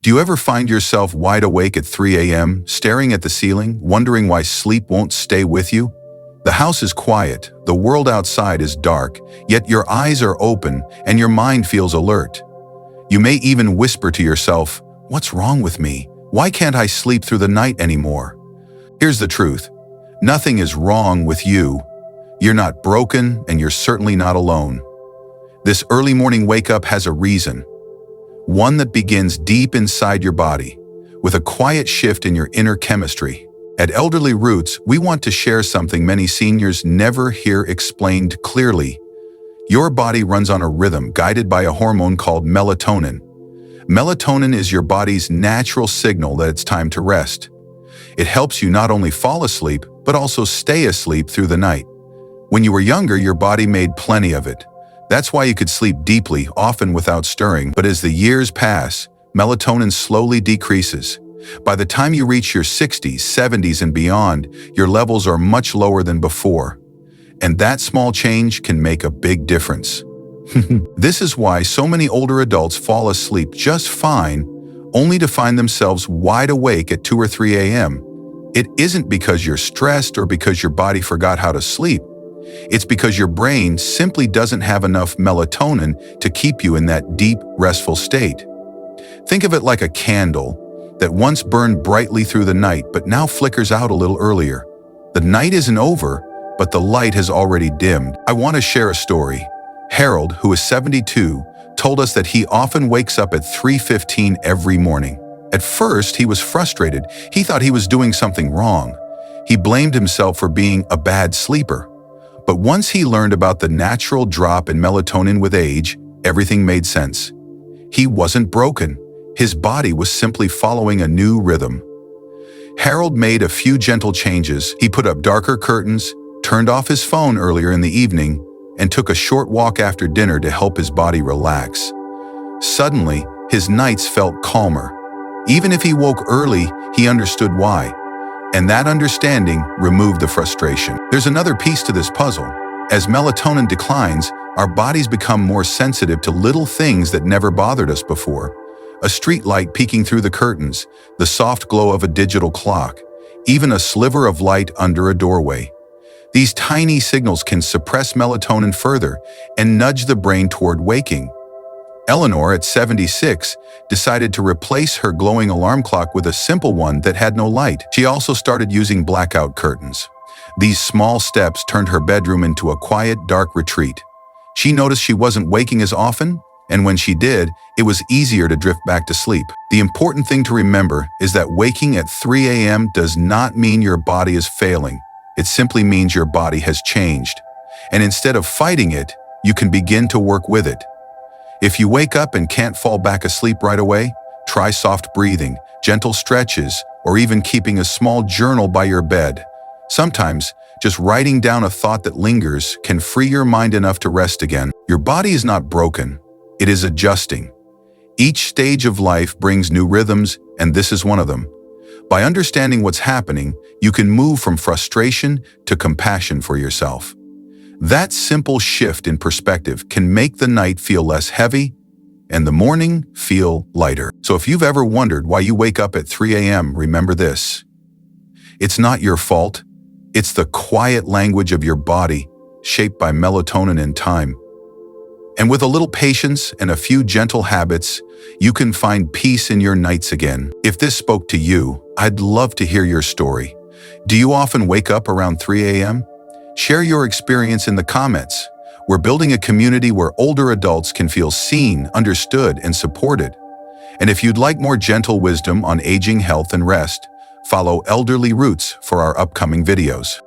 Do you ever find yourself wide awake at 3 a.m., staring at the ceiling, wondering why sleep won't stay with you? The house is quiet, the world outside is dark, yet your eyes are open and your mind feels alert. You may even whisper to yourself, "What's wrong with me? Why can't I sleep through the night anymore?" Here's the truth. Nothing is wrong with you. You're not broken, and you're certainly not alone. This early morning wake-up has a reason. One that begins deep inside your body, with a quiet shift in your inner chemistry. At Elderly Roots, we want to share something many seniors never hear explained clearly. Your body runs on a rhythm guided by a hormone called melatonin. Melatonin is your body's natural signal that it's time to rest. It helps you not only fall asleep, but also stay asleep through the night. When you were younger, your body made plenty of it. That's why you could sleep deeply, often without stirring. But as the years pass, melatonin slowly decreases. By the time you reach your 60s, 70s, and beyond, your levels are much lower than before. And that small change can make a big difference. This is why so many older adults fall asleep just fine, only to find themselves wide awake at 2 or 3 a.m. It isn't because you're stressed or because your body forgot how to sleep. It's because your brain simply doesn't have enough melatonin to keep you in that deep, restful state. Think of it like a candle that once burned brightly through the night but now flickers out a little earlier. The night isn't over, but the light has already dimmed. I want to share a story. Harold, who is 72, told us that he often wakes up at 3:15 every morning. At first, he was frustrated. He thought he was doing something wrong. He blamed himself for being a bad sleeper. But once he learned about the natural drop in melatonin with age, everything made sense. He wasn't broken. His body was simply following a new rhythm. Harold made a few gentle changes. He put up darker curtains, turned off his phone earlier in the evening, and took a short walk after dinner to help his body relax. Suddenly, his nights felt calmer. Even if he woke early, he understood why. And that understanding removed the frustration. There's another piece to this puzzle. As melatonin declines, our bodies become more sensitive to little things that never bothered us before. A street light peeking through the curtains, the soft glow of a digital clock, even a sliver of light under a doorway. These tiny signals can suppress melatonin further and nudge the brain toward waking. Eleanor, at 76, decided to replace her glowing alarm clock with a simple one that had no light. She also started using blackout curtains. These small steps turned her bedroom into a quiet, dark retreat. She noticed she wasn't waking as often, and when she did, it was easier to drift back to sleep. The important thing to remember is that waking at 3 a.m. does not mean your body is failing. It simply means your body has changed. And instead of fighting it, you can begin to work with it. If you wake up and can't fall back asleep right away, try soft breathing, gentle stretches, or even keeping a small journal by your bed. Sometimes, just writing down a thought that lingers can free your mind enough to rest again. Your body is not broken. It is adjusting. Each stage of life brings new rhythms, and this is one of them. By understanding what's happening, you can move from frustration to compassion for yourself. That simple shift in perspective can make the night feel less heavy and the morning feel lighter. So if you've ever wondered why you wake up at 3 a.m., remember this. It's not your fault. It's the quiet language of your body, shaped by melatonin and time. And with a little patience and a few gentle habits, you can find peace in your nights again. If this spoke to you, I'd love to hear your story. Do you often wake up around 3 a.m.? Share your experience in the comments. We're building a community where older adults can feel seen, understood, and supported. And if you'd like more gentle wisdom on aging, health, and rest, follow Elderly Roots for our upcoming videos.